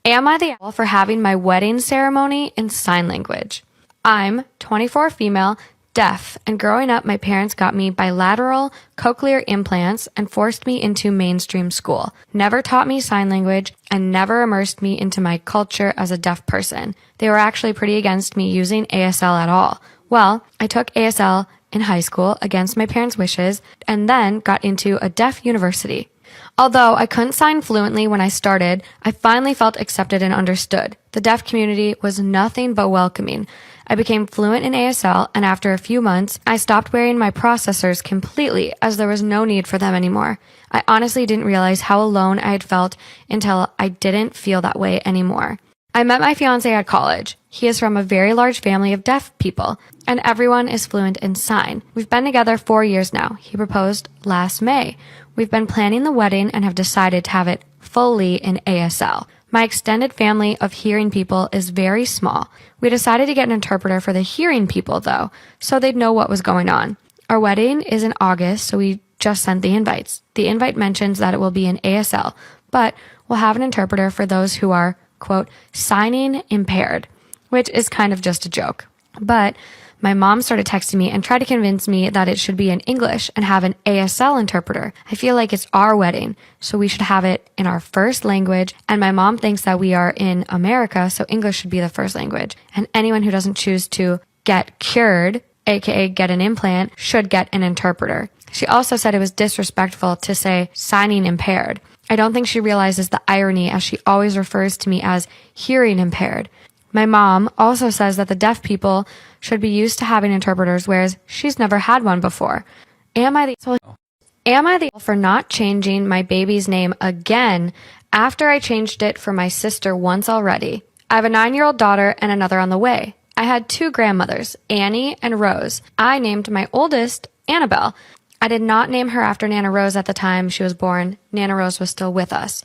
Am I the asshole for having my wedding ceremony in sign language? I'm 24 female, deaf, and growing up my parents got me bilateral cochlear implants and forced me into mainstream school. Never taught me sign language and never immersed me into my culture as a deaf person. They were actually pretty against me using ASL at all. Well, I took ASL in high school against my parents' wishes and then got into a deaf university. Although I couldn't sign fluently when I started, I finally felt accepted and understood. The deaf community was nothing but welcoming. I became fluent in ASL, and after a few months, I stopped wearing my processors completely as there was no need for them anymore. I honestly didn't realize how alone I had felt until I didn't feel that way anymore. I met my fiancé at college. He is from a very large family of deaf people, and everyone is fluent in sign. We've been together 4 years now. He proposed last May. We've been planning the wedding and have decided to have it fully in ASL. My extended family of hearing people is very small. We decided to get an interpreter for the hearing people, though, so they'd know what was going on. Our wedding is in August, so we just sent the invites. The invite mentions that it will be in ASL, but we'll have an interpreter for those who are, quote, signing impaired, which is kind of just a joke. But my mom started texting me and tried to convince me that it should be in English and have an ASL interpreter. I feel like it's our wedding, so we should have it in our first language. And my mom thinks that we are in America, so English should be the first language. And anyone who doesn't choose to get cured, aka get an implant, should get an interpreter. She also said it was disrespectful to say signing impaired. I don't think she realizes the irony as she always refers to me as hearing impaired. My mom also says that the deaf people should be used to having interpreters, whereas she's never had one before. Am I the for not changing my baby's name again after I changed it for my sister once already? I have a 9-year-old daughter and another on the way. I had 2 grandmothers, Annie and Rose. I named my oldest Annabelle. I did not name her after Nana Rose at the time she was born. Nana Rose was still with us.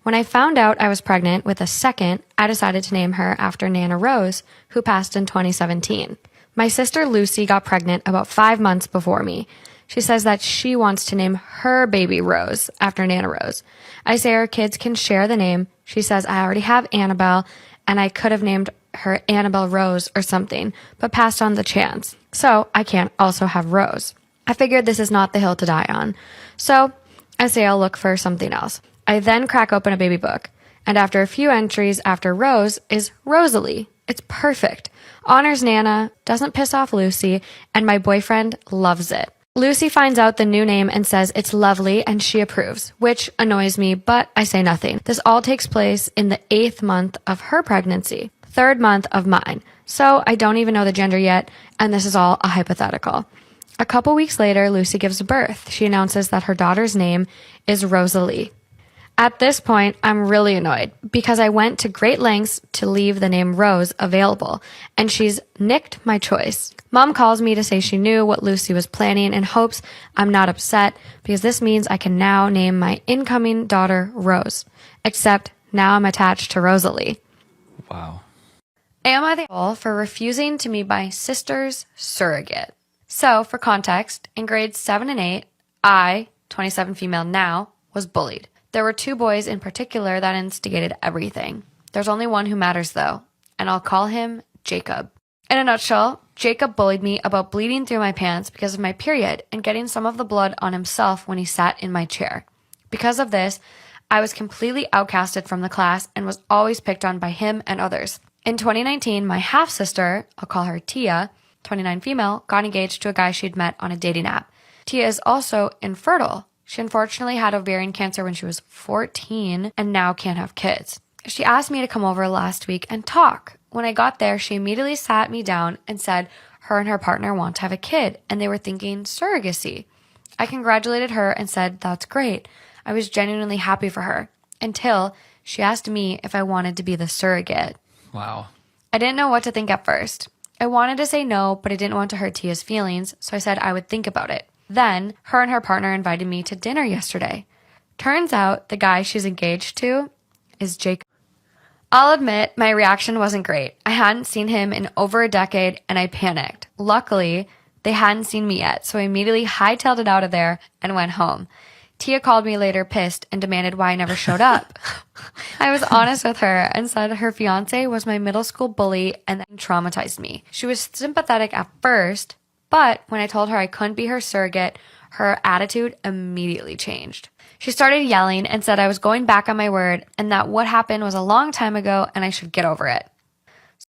When I found out I was pregnant with a second, I decided to name her after Nana Rose, who passed in 2017. My sister Lucy got pregnant about 5 months before me. She says that she wants to name her baby Rose after Nana Rose. I say our kids can share the name. She says I already have Annabelle, and I could have named her Annabelle Rose or something, but passed on the chance. So I can't also have Rose. I figured this is not the hill to die on. So I say I'll look for something else. I then crack open a baby book, and after a few entries after Rose is Rosalie. It's perfect. Honors Nana, doesn't piss off Lucy, and my boyfriend loves it. Lucy finds out the new name and says it's lovely and she approves, which annoys me, but I say nothing. This all takes place in the 8th month of her pregnancy, 3rd month of mine. So I don't even know the gender yet, and this is all a hypothetical. A couple weeks later, Lucy gives birth. She announces that her daughter's name is Rosalie. At this point, I'm really annoyed because I went to great lengths to leave the name Rose available, and she's nicked my choice. Mom calls me to say she knew what Lucy was planning and hopes I'm not upset because this means I can now name my incoming daughter Rose. Except now I'm attached to Rosalie. Wow. Am I the asshole for refusing to meet my sister's surrogate? So, for context, in grades 7 and 8, I, 27 female now, was bullied. There were 2 boys in particular that instigated everything. There's only one who matters though, and I'll call him Jacob. In a nutshell, Jacob bullied me about bleeding through my pants because of my period and getting some of the blood on himself when he sat in my chair. Because of this, I was completely outcasted from the class and was always picked on by him and others. In 2019, my half-sister, I'll call her Tia, 29 female, got engaged to a guy she'd met on a dating app. Tia is also infertile. She unfortunately had ovarian cancer when she was 14 and now can't have kids. She asked me to come over last week and talk. When I got there, she immediately sat me down and said her and her partner want to have a kid and they were thinking surrogacy. I congratulated her and said that's great. I was genuinely happy for her until she asked me if I wanted to be the surrogate. Wow. I didn't know what to think at first. I wanted to say no, but I didn't want to hurt Tia's feelings, so I said I would think about it. Then, her and her partner invited me to dinner yesterday. Turns out the guy she's engaged to is Jacob. I'll admit my reaction wasn't great. I hadn't seen him in over a decade and I panicked. Luckily, they hadn't seen me yet, so I immediately hightailed it out of there and went home. Tia called me later pissed and demanded why I never showed up. I was honest with her and said her fiance was my middle school bully and that traumatized me. She was sympathetic at first, but when I told her I couldn't be her surrogate, her attitude immediately changed. She started yelling and said I was going back on my word and that what happened was a long time ago and I should get over it.